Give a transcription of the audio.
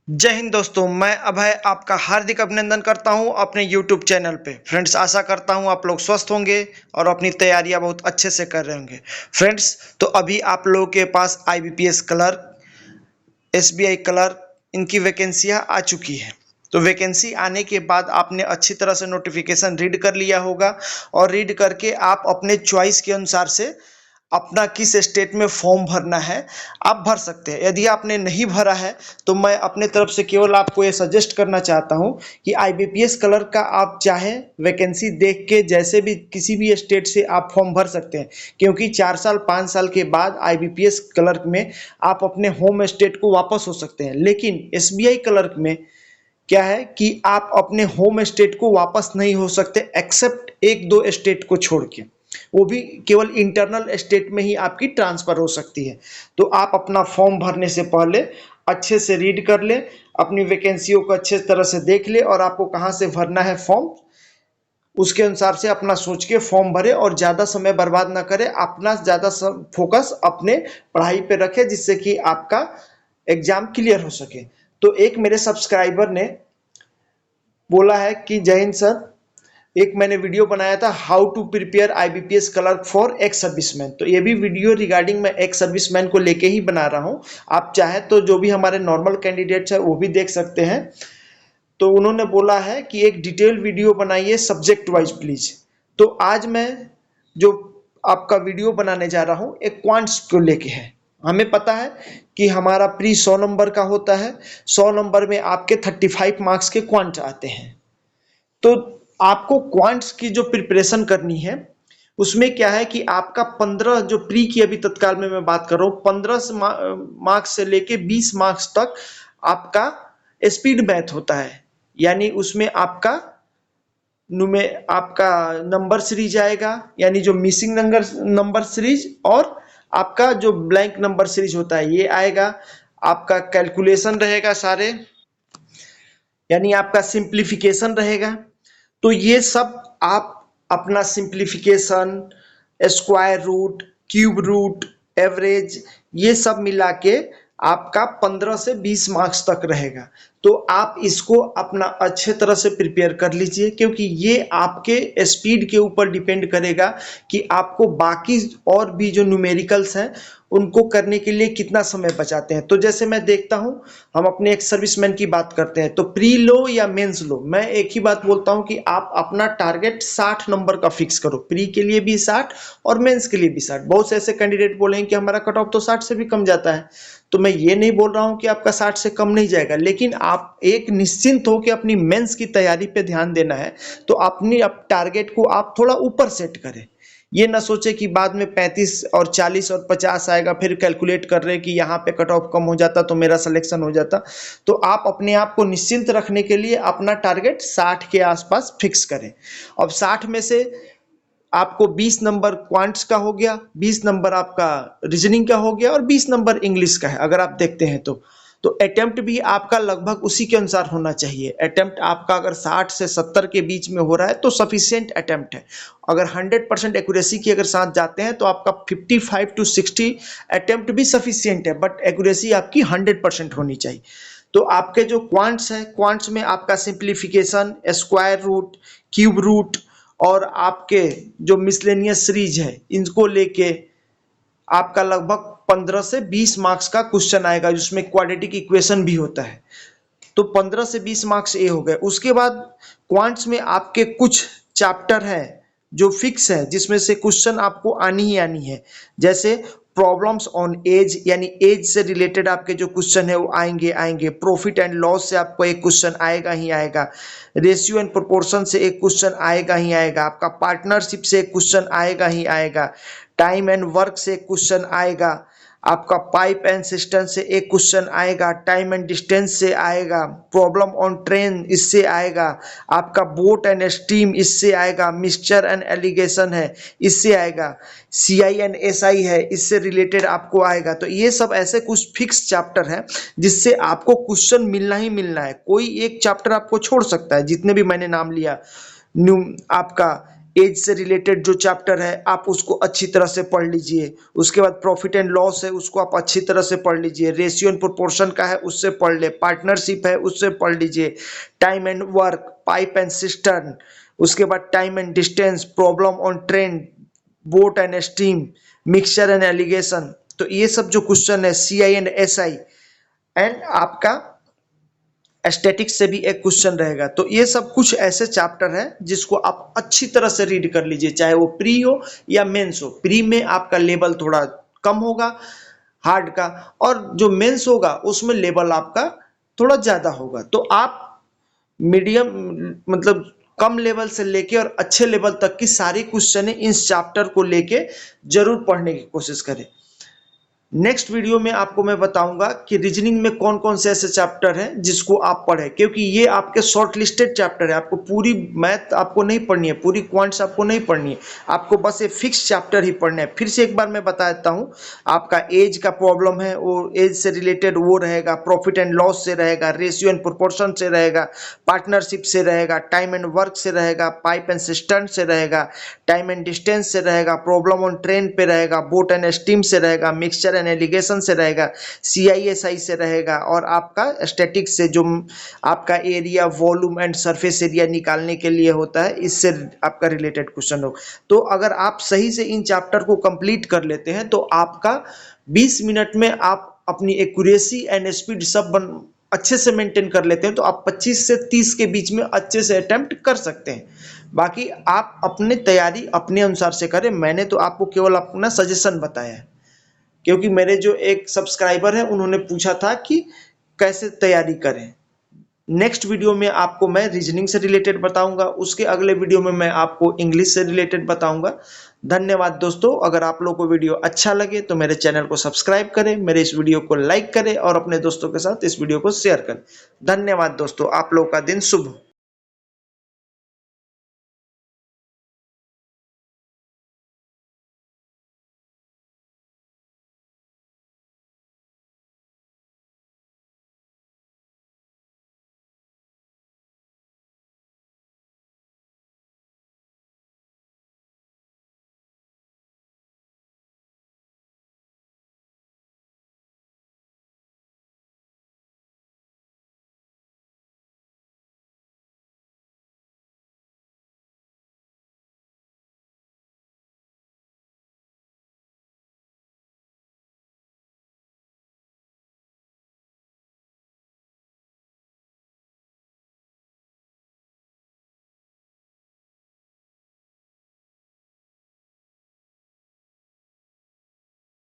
जय हिंद दोस्तों, मैं अभय आपका हार्दिक अभिनंदन करता हूं अपने YouTube चैनल पे। फ्रेंड्स, आशा करता हूं आप लोग स्वस्थ होंगे और अपनी तैयारियां बहुत अच्छे से कर रहे होंगे। फ्रेंड्स, तो अभी आप लोगों के पास IBPS क्लर्क, SBI क्लर्क, इनकी वैकेंसियां आ चुकी है। तो वैकेंसी आने के बाद आपने अच्छी तरह से नोटिफिकेशन रीड कर लिया होगा और रीड करके आप अपने चॉइस के अनुसार से अपना किस स्टेट में फॉर्म भरना है आप भर सकते हैं। यदि आपने नहीं भरा है तो मैं अपने तरफ से केवल आपको ये सजेस्ट करना चाहता हूं कि IBPS क्लर्क का आप चाहें वैकेंसी देख के जैसे भी किसी भी स्टेट से आप फॉर्म भर सकते हैं, क्योंकि 4 साल 5 साल के बाद IBPS क्लर्क में आप अपने होम स्टेट को वापस हो सकते हैं। लेकिन SBI क्लर्क में क्या है कि आप अपने होम स्टेट को वापस नहीं हो सकते, एक्सेप्ट एक दो स्टेट को छोड़ के। वो भी केवल इंटरनल स्टेट में ही आपकी ट्रांसफर हो सकती है। तो आप अपना फॉर्म भरने से पहले अच्छे से रीड कर ले, अपनी वैकेंसियों को अच्छे तरह से देख ले और आपको कहाँ से भरना है फॉर्म, उसके अनुसार से अपना सोच के फॉर्म भरे और ज़्यादा समय बर्बाद ना करें। अपना ज़्यादा फोकस अपने पढ़ाई पे रखें जिससे कि आपका एग्जाम क्लियर हो सके। तो एक मेरे सब्सक्राइबर ने बोला है कि जय हिंद सर, एक मैंने वीडियो बनाया था how to prepare IBPS clerk for ex serviceman. तो ये भी वीडियो रिगार्डिंग मैं एक्स सर्विसमैन को लेके ही बना रहा हूँ। आप चाहे तो जो भी हमारे नॉर्मल कैंडिडेट्स है वो भी देख सकते हैं। तो उन्होंने बोला है कि एक डिटेल वीडियो बनाइए सब्जेक्ट वाइज प्लीज। तो आज मैं जो आपका वीडियो बनाने जा रहा हूँ एक क्वांट्स को लेके है। हमें पता है कि हमारा प्री 100 नंबर का होता है। 100 नंबर में आपके 35 मार्क्स के क्वांट आते हैं। तो आपको क्वांट्स की जो प्रिपरेशन करनी है उसमें क्या है कि आपका 15 जो प्री की अभी तत्काल में मैं बात कर रहा हूँ, 15 मार्क्स से लेके 20 मार्क्स तक आपका स्पीड मैथ होता है। यानी उसमें आपका नंबर सीरीज आएगा, यानी जो मिसिंग नंबर सीरीज, और आपका जो ब्लैंक नंबर सीरीज होता है ये आएगा। आपका कैलकुलेशन रहेगा सारे, यानी आपका सिंप्लीफिकेशन रहेगा। तो ये सब आप अपना simplification, square root, cube root, average, ये सब मिला के आपका 15 से 20 मार्क्स तक रहेगा। तो आप इसको अपना अच्छे तरह से प्रिपेयर कर लीजिए, क्योंकि ये आपके स्पीड के ऊपर डिपेंड करेगा कि आपको बाकी और भी जो न्यूमेरिकल्स हैं उनको करने के लिए कितना समय बचाते हैं। तो जैसे मैं देखता हूं, हम अपने एक सर्विसमैन की बात करते हैं, तो प्री लो या मेंस लो, मैं एक ही बात बोलता हूं कि आप अपना टारगेट 60 नंबर का फिक्स करो। प्री के लिए भी 60 और मेंस के लिए भी 60। बहुत से ऐसे कैंडिडेट बोलेंगे कि हमारा कट ऑफ तो 60 से भी कम जाता है। तो मैं ये नहीं बोल रहा हूं कि आपका 60 से कम नहीं जाएगा, लेकिन आप एक निश्चिंत हो कि अपनी मेंस की तैयारी पे ध्यान देना है। तो अपनी टारगेट को आप थोड़ा ऊपर सेट करें। ये ना सोचे कि बाद में 35 और 40 और 50 आएगा फिर कैलकुलेट कर रहे हैं कि यहाँ पे कट ऑफ कम हो जाता तो मेरा सिलेक्शन हो जाता। तो आप अपने आप को निश्चिंत रखने के लिए अपना टारगेट 60 के आसपास फिक्स करें। अब 60 में से आपको 20 नंबर क्वांट्स का हो गया, 20 नंबर आपका रीजनिंग का हो गया और 20 नंबर इंग्लिश का है। अगर आप देखते हैं तो अटेम्प्ट भी आपका लगभग उसी के अनुसार होना चाहिए। अटेम्प्ट आपका अगर 60 से 70 के बीच में हो रहा है तो सफिशिएंट अटेम्प्ट है। अगर 100% एक्यूरेसी के अगर साथ जाते हैं तो आपका 55 to 60 अटेम्प्ट भी सफिशिएंट है, बट एक्यूरेसी आपकी 100% होनी चाहिए। तो आपके जो क्वांट्स हैं, क्वांट्स में आपका simplification, square root, cube root और आपके जो मिसलेनियस सीरीज है, इनको लेके आपका लगभग 15 से 20 मार्क्स का क्वेश्चन आएगा, जिसमें क्वाड्रेटिक इक्वेशन भी होता है। तो 15 से 20 मार्क्स ये हो गए। उसके बाद क्वांट्स में आपके कुछ चैप्टर है जो फिक्स है, जिसमें से क्वेश्चन आपको आनी ही आनी है। जैसे प्रॉब्लम्स ऑन एज, यानी एज से रिलेटेड आपके जो क्वेश्चन है वो आएंगे आएंगे। प्रॉफिट एंड लॉस से आपको एक क्वेश्चन आएगा ही आएगा। रेशियो एंड प्रोपोर्शन से एक क्वेश्चन आएगा ही आएगा। आपका पार्टनरशिप से एक क्वेश्चन आएगा ही आएगा। टाइम एंड वर्क से एक क्वेश्चन आएगा। आपका पाइप एंड सिस्टम से एक क्वेश्चन आएगा। टाइम एंड डिस्टेंस से आएगा। प्रॉब्लम ऑन ट्रेन इससे आएगा। आपका बोट एंड स्टीम इससे आएगा। मिक्सचर एंड एलिगेशन है इससे आएगा। CI एंड SI है इससे रिलेटेड आपको आएगा। तो ये सब ऐसे कुछ फिक्स चैप्टर है जिससे आपको क्वेश्चन मिलना ही मिलना है। कोई एक चैप्टर आपको छोड़ सकता है, जितने भी मैंने नाम लिया। न्यू आपका एज से रिलेटेड जो चैप्टर है आप उसको अच्छी तरह से पढ़ लीजिए। उसके बाद प्रॉफिट एंड लॉस है, उसको आप अच्छी तरह से पढ़ लीजिए। रेशियो एंड प्रोपोर्शन का है, उससे पढ़ ले। पार्टनरशिप है, उससे पढ़ लीजिए। Time and work, pipe and cistern, उसके बाद time and distance, problem on train, boat and steam, mixture and allegation. तो ये सब जो क्वेश्चन है, CI एंड SI, एंड आपका स्टैटिक्स से भी एक क्वेश्चन रहेगा। तो ये सब कुछ ऐसे चैप्टर हैं जिसको आप अच्छी तरह से रीड कर लीजिए, चाहे वो प्री हो या मेंस हो। प्री में आपका लेवल थोड़ा कम होगा हार्ड का, और जो मेंस होगा उसमें लेवल आपका थोड़ा ज्यादा होगा। तो आप मीडियम मतलब कम लेवल से लेके और अच्छे लेवल तक की सारी क्वेश्चन इस चैप्टर को लेके जरूर पढ़ने की कोशिश करें। नेक्स्ट वीडियो में आपको मैं बताऊंगा कि रीजनिंग में कौन कौन से ऐसे चैप्टर हैं जिसको आप पढ़ें, क्योंकि ये आपके शॉर्ट लिस्टेड चैप्टर है। आपको पूरी मैथ आपको नहीं पढ़नी है, पूरी क्वांट्स आपको नहीं पढ़नी है, आपको बस ये फिक्स चैप्टर ही पढ़ना है। फिर से एक बार मैं बता देता हूँ, आपका एज का प्रॉब्लम है वो एज से रिलेटेड वो रहेगा, प्रॉफिट एंड लॉस से रहेगा, रेशियो एंड प्रोपोर्शन से रहेगा, पार्टनरशिप से रहेगा, टाइम एंड वर्क से रहेगा, पाइप एंड सिस्टर्न से रहेगा, टाइम एंड डिस्टेंस से रहेगा, प्रॉब्लम ऑन ट्रेन पे रहेगा, बोट एंड स्टीम से रहेगा, मिक्सचर एंड एलिगेशन से रहेगा, CISI से रहेगा, और आपका स्टैटिक्स से जो आपका area, volume and surface area निकालने के लिए होता है, इससे आपका रिलेटेड क्वेश्चन हो। तो अगर आप सही से इन चैप्टर को कंप्लीट कर लेते हैं तो आपका 20 मिनट में आप अपनी एक्यूरेसी एंड स्पीड सब अच्छे से मेंटेन कर लेते हैं, तो आप 25 से 30 के बीच में अच्छे से अटेम्प्ट कर सकते हैं। बाकी आप अपने तैयारी अपने अनुसार से करें। मैंने तो आपको केवल अपना सजेशन बताया है, क्योंकि मेरे जो एक सब्सक्राइबर है उन्होंने पूछा था कि कैसे तैयारी करें। नेक्स्ट वीडियो में आपको मैं रीजनिंग से रिलेटेड बताऊंगा, उसके अगले वीडियो में मैं आपको इंग्लिश से रिलेटेड बताऊंगा। धन्यवाद दोस्तों। अगर आप लोगों को वीडियो अच्छा लगे तो मेरे चैनल को सब्सक्राइब करें, मेरे इस वीडियो को लाइक करें और अपने दोस्तों के साथ इस वीडियो को शेयर करें। धन्यवाद दोस्तों, आप लोगों का दिन शुभ हो।